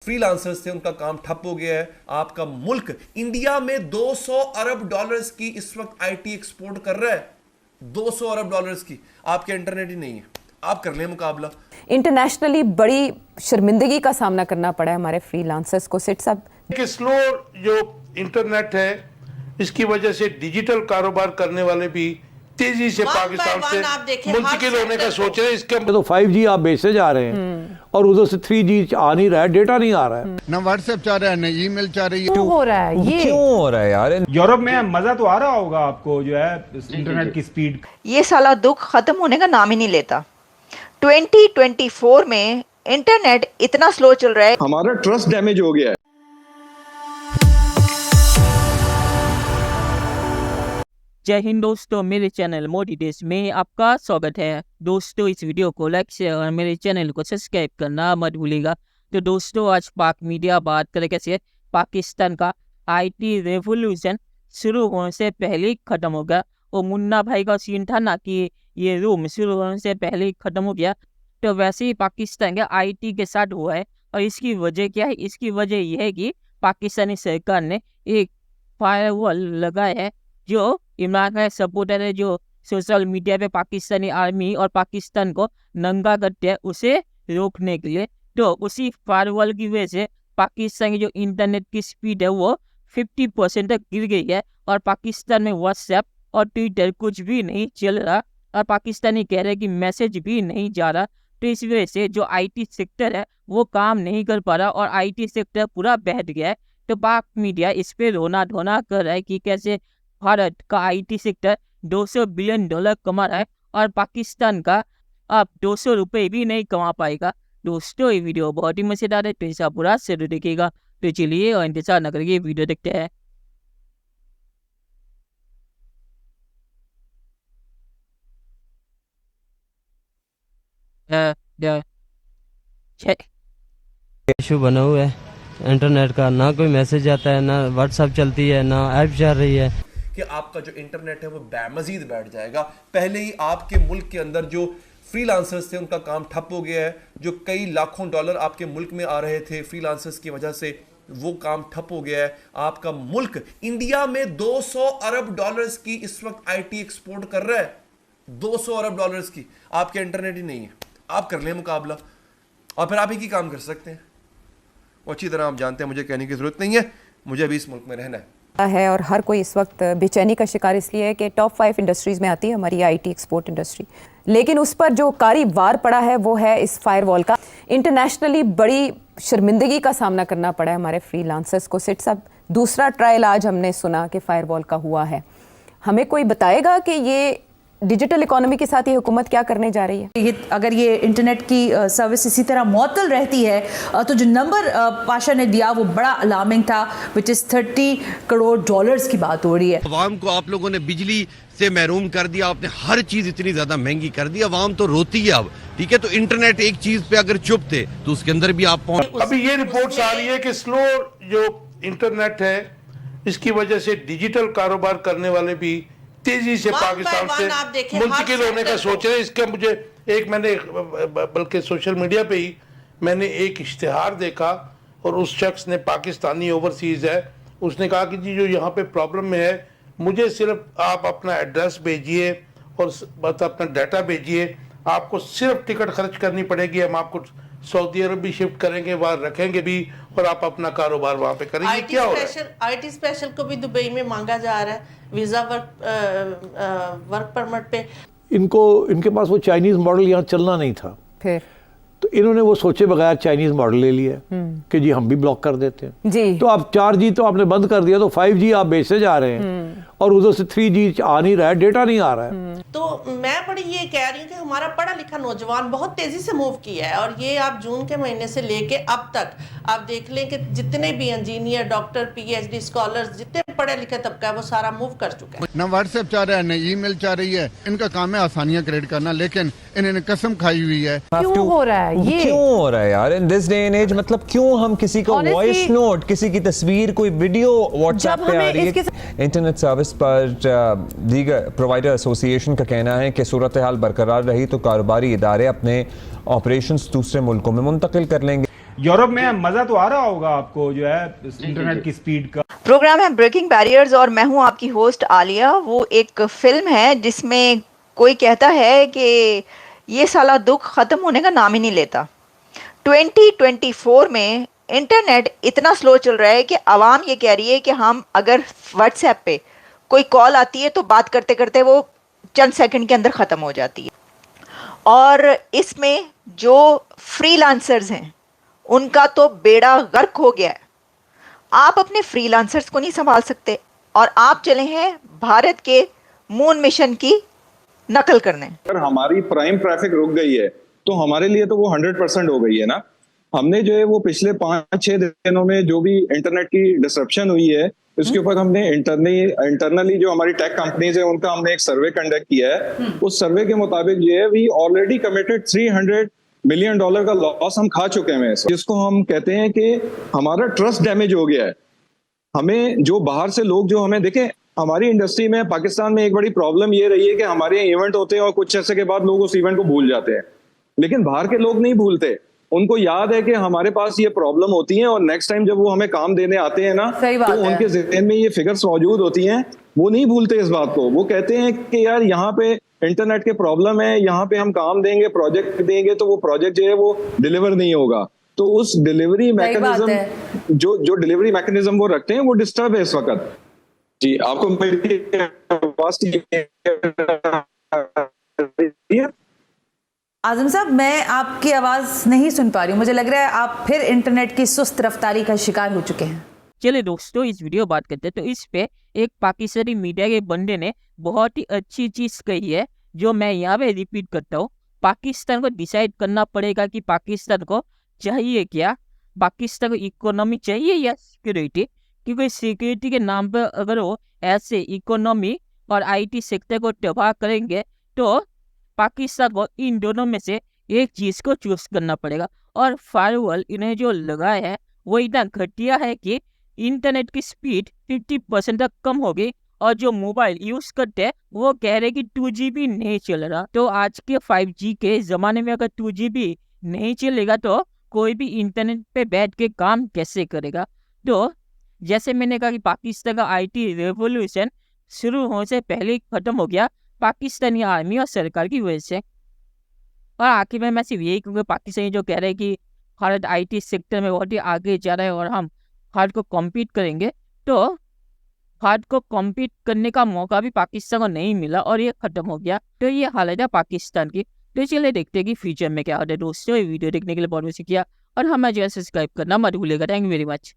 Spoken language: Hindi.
फ्रीलांसर्स थे उनका काम ठप हो गया है। आपका मुल्क इंडिया में 200 अरब डॉलर्स की इस वक्त आईटी एक्सपोर्ट कर रहा है। 200 अरब डॉलर्स की। आपके इंटरनेट ही नहीं है, आप कर लें मुकाबला। इंटरनेशनली बड़ी शर्मिंदगी का सामना करना पड़ा है हमारे फ्रीलांसर्स को। सिट साहब, स्लो जो इंटरनेट है इसकी वजह से डिजिटल कारोबार करने वाले भी तेजी से पाकिस्तान से मुंतकिल होने का सोच रहे हैं। इसके तो 5G आप बेचते जा रहे हैं और उधर से 3G आ नहीं रहा है, डेटा नहीं आ रहा है, ना व्हाट्सएप चाह रहा है, ना ईमेल चाह रही है। क्यों हो रहा है ये? क्यों हो रहा है यार? यूरोप में मजा तो आ रहा होगा आपको, जो है इंटरनेट की स्पीड। ये साला दुख खत्म होने का नाम ही नहीं लेता। 2024 में इंटरनेट इतना स्लो चल रहा है, हमारा ट्रस्ट डैमेज हो गया है। जय हिंद दोस्तों, मेरे चैनल मोदी देश में आपका स्वागत है। दोस्तों, इस वीडियो को लाइक शेयर और मेरे चैनल को सब्सक्राइब करना मत भूलिएगा। तो दोस्तों, आज पाक मीडिया बात करें कैसे पाकिस्तान का आईटी रेवोल्यूशन शुरू होने से पहले ही खत्म हो गया। और मुन्ना भाई का सीन था ना कि ये रूम शुरू होने से पहले ही खत्म हो गया, तो वैसे ही पाकिस्तान के आईटी के साथ हुआ है। और इसकी वजह क्या है? इसकी वजह यह है कि पाकिस्तानी सरकार ने एक फायरवॉल लगाया है। जो इमरान खान सपोर्टर है, जो सोशल मीडिया पे पाकिस्तानी आर्मी और पाकिस्तान को नंगा करते हैं, उसे रोकने के लिए। तो उसी फायरवॉल की वजह से पाकिस्तान की जो इंटरनेट की स्पीड है वो 50% तक गिर गई है। और पाकिस्तान में व्हाट्सएप और ट्विटर कुछ भी नहीं चल रहा, और पाकिस्तानी कह रहे हैं कि मैसेज भी नहीं जा रहा। तो इस वजह से जो आईटी सेक्टर है वो काम नहीं कर पा रहा और आईटी सेक्टर पूरा बैठ गया है। तो पाक मीडिया इस पे रोना धोना कर रहा है कि कैसे भारत का आईटी सेक्टर $200 बिलियन कमा रहा है और पाकिस्तान का अब $200 भी नहीं कमा पाएगा। दोस्तों, ये वीडियो बहुत ही मजेदार है, तो ऐसा पूरा जरूर देखिएगा। तो चलिए और इंतजार न करिए, वीडियो देखते हैं। इशू बना हुआ है इंटरनेट का, ना कोई मैसेज आता है, ना व्हाट्सएप चलती है, ना ऐप चल रही है कि आपका जो इंटरनेट है वो बेमजीद बैठ जाएगा। पहले ही आपके मुल्क के अंदर जो फ्रीलांसर्स थे उनका काम ठप हो गया है। जो कई लाखों डॉलर आपके मुल्क में आ रहे थे फ्रीलांसर्स की वजह से, वो काम ठप हो गया है। आपका मुल्क इंडिया में 200 अरब डॉलर्स की इस वक्त आईटी एक्सपोर्ट कर रहा है। 200 अरब डॉलर्स की। आपके इंटरनेट ही नहीं है, आप कर लें मुकाबला और फिर आप ही की काम कर सकते हैं। वो अच्छी तरह आप जानते हैं, मुझे कहने की जरूरत नहीं है, मुझे अभी इस मुल्क में रहना है। और हर कोई इस वक्त बेचैनी का शिकार इसलिए है कि टॉप 5 इंडस्ट्रीज़ में आती है हमारी आईटी एक्सपोर्ट इंडस्ट्री, लेकिन उस पर जो कारी वार पड़ा है वो है इस फायरवॉल का। इंटरनेशनली बड़ी शर्मिंदगी का सामना करना पड़ा है हमारे फ्रीलांसर्स को। सिट साहब, दूसरा ट्रायल आज हमने सुना कि फायरवॉल का हुआ है। हमें कोई बताएगा कि ये डिजिटल इकोनॉमी के साथ ये हुकूमत क्या करने जा रही है? अगर ये इंटरनेट की सर्विस इसी तरह मुअत्तल रहती है तो जो नंबर पाशा ने दिया वो बड़ा अलार्मिंग था, विच इज़ $30 करोड़ की बात हो रही है। अवाम को आप लोगों ने बिजली से महरूम कर दिया, आपने हर चीज इतनी ज्यादा महंगी कर दी, अवाम तो रोती है अब। ठीक है, तो इंटरनेट एक चीज पे अगर चुप थे तो उसके अंदर भी आप पहुंच। अभी ये रिपोर्ट्स आ रही है कि स्लो जो इंटरनेट है इसकी वजह से डिजिटल कारोबार करने वाले भी तेजी से पाकिस्तान से मुंतकिल होने का सोच रहे हैं। इसका मुझे मैंने बल्कि सोशल मीडिया पे ही मैंने एक इश्तिहार देखा और उस शख्स ने, पाकिस्तानी ओवरसीज है, उसने कहा कि जी जो यहाँ पे प्रॉब्लम में है, मुझे सिर्फ आप अपना एड्रेस भेजिए और बस अपना डाटा भेजिए, आपको सिर्फ टिकट खर्च करनी पड़ेगी, हम आपको सऊदी अरब भी शिफ्ट करेंगे, वहाँ रखेंगे भी और आप अपना कारोबार वहाँ पे करेंगे। क्या हो रहा है? आईटी स्पेशल को भी दुबई में मांगा जा रहा है वीजा वर्क परमिट पे। इनके पास वो चाइनीज मॉडल यहाँ चलना नहीं था, फिर तो इन्होंने वो सोचे बगैर चाइनीज मॉडल ले लिया कि जी हम भी ब्लॉक कर देते हैं जी। तो आप 4G तो आपने बंद कर दिया, तो 5G आप बेचते जा रहे हैं और उधर से 3G आ नहीं रहा है, डेटा नहीं आ रहा है। तो मैं बड़ी ये कह रही हूँ कि हमारा पढ़ा लिखा नौजवान बहुत तेजी से मूव किया है, और ये आप जून के महीने से लेके अब तक आप देख लें कि जितने भी इंजीनियर, डॉक्टर, PhD स्कॉलर्स, जितने पढ़े लिखे तबका है वो सारा मूव कर चुका है। ना व्हाट्सएप चाह रहा है, ना ईमेल चाह रही है। इनका काम है आसानियां क्रिएट करना, लेकिन इन्होंने कसम खाई हुई है। क्यों हो रहा है ये? क्यों हो रहा है यार in this day and age? मतलब क्यों हम किसी को वॉइस नोट, किसी की तस्वीर, कोई वीडियो व्हाट्सएप पे आ रही है। इंटरनेट सर्विस पर दीगर प्रोवाइडर एसोसिएशन का कहना है कि सूरत हाल बरकरार रही तो कारोबारी इदारे अपने ऑपरेशंस दूसरे मुल्कों में मुंतकिल कर लेंगे। यूरोप में मजा तो आ रहा होगा आपको जो है इंटरनेट की स्पीड का। प्रोग्राम है ब्रेकिंग बैरियर्स और मैं हूं आपकी होस्ट आलिया। वो एक फिल्म है जिसमें कोई कहता है कि ये साला दुख खत्म होने का नाम ही नहीं लेता। 2024 में इंटरनेट इतना स्लो चल रहा है कि आवाम ये कह रही है कि हम अगर व्हाट्सएप पे कोई कॉल आती है तो बात करते करते वो चंद सेकंड के अंदर ख़त्म हो जाती है। और इसमें जो फ्रीलांसर्स हैं उनका तो बेड़ा गर्क हो गया है। आप अपने फ्रीलांसर्स को नहीं संभाल सकते और आप चले हैं भारत के मून मिशन की नकल करने। अगर हमारी प्राइम ट्रैफिक रुक गई है तो हमारे लिए तो वो 100% हो गई है ना। हमने जो है वो पिछले 5-6 दिनों में जो भी इंटरनेट की डिसरप्शन हुई है उसके ऊपर हमने इंटरनली जो हमारी टेक कंपनीज है उनका हमने एक सर्वे कंडक्ट किया है। उस सर्वे के मुताबिक जो है वी ऑलरेडी कमिटेड $300 बिलियन का लॉस हम खा चुके हैं, जिसको हम कहते हैं कि हमारा ट्रस्ट डैमेज हो गया है। हमें जो बाहर से लोग जो हमें देखें, हमारी इंडस्ट्री में पाकिस्तान में एक बड़ी प्रॉब्लम ये रही है कि हमारे यहाँ इवेंट होते हैं और कुछ अर्से के बाद लोग उस इवेंट को भूल जाते हैं, लेकिन बाहर के लोग नहीं भूलते। उनको याद है कि हमारे पास ये प्रॉब्लम होती है और नेक्स्ट टाइम जब वो हमें काम देने आते हैं ना तो उनके ज़हन में ये फिगर्स मौजूद होती हैं। वो नहीं भूलते इस बात को। वो कहते हैं कि यार यहाँ पे इंटरनेट के प्रॉब्लम है, यहाँ पे हम काम देंगे, प्रोजेक्ट देंगे तो वो प्रोजेक्ट जो है वो डिलीवर नहीं होगा। तो उस डिलीवरी मैकेनिज्म जो डिलीवरी मैकेनिज्म वो रखते हैं वो डिस्टर्ब है इस वक्त। जी आपको मेरी आवाज आजम साहब, मैं आपकी आवाज नहीं सुन पा रही हूँ। मुझे लग रहा है आप फिर इंटरनेट की सुस्त रफ्तारी का शिकार हो चुके हैं। चलिए दोस्तों, इस वीडियो बात करते हैं। तो इस पे एक पाकिस्तानी मीडिया के बंदे ने बहुत ही अच्छी चीज कही है जो मैं यहाँ पे रिपीट करता हूँ। पाकिस्तान को डिसाइड करना पड़ेगा कि पाकिस्तान को चाहिए क्या। पाकिस्तान को इकोनॉमी चाहिए या सिक्योरिटी, क्योंकि सिक्योरिटी के नाम पर अगर वो ऐसे इकोनॉमी और IT सेक्टर को तबाह करेंगे तो पाकिस्तान को इन दोनों में से एक चीज को चूज करना पड़ेगा। और फायरवॉल इन्हें जो लगाया है वो इतना घटिया है कि इंटरनेट की स्पीड 50% तक कम हो गई और जो मोबाइल यूज करते हैं वो कह रहे कि 2GB नहीं चल रहा। तो आज के 5G के जमाने में अगर 2GB नहीं चलेगा तो कोई भी इंटरनेट पे बैठ के काम कैसे करेगा। तो जैसे मैंने कहा कि पाकिस्तान का IT रेवोल्यूशन शुरू होने से पहले ही खत्म हो गया पाकिस्तानी आर्मी और सरकार की वजह से। और आखिर में मैं सिर्फ यही कहूँगा, पाकिस्तानी जो कह रहे हैं कि भारत IT सेक्टर में बहुत ही आगे जा रहा है और हम भारत को कॉम्पीट करेंगे, तो भारत को कॉम्पीट करने का मौका भी पाकिस्तान को नहीं मिला और ये खत्म हो गया। तो ये हालत है पाकिस्तान की। तो चलिए देखते हैं कि फ्यूचर में क्या होता है। दोस्तों, ये वीडियो देखने के लिए बहुत बहुत शुक्रिया और हमें जो है सब्सक्राइब करना मत भूलिएगा। Thank you very much.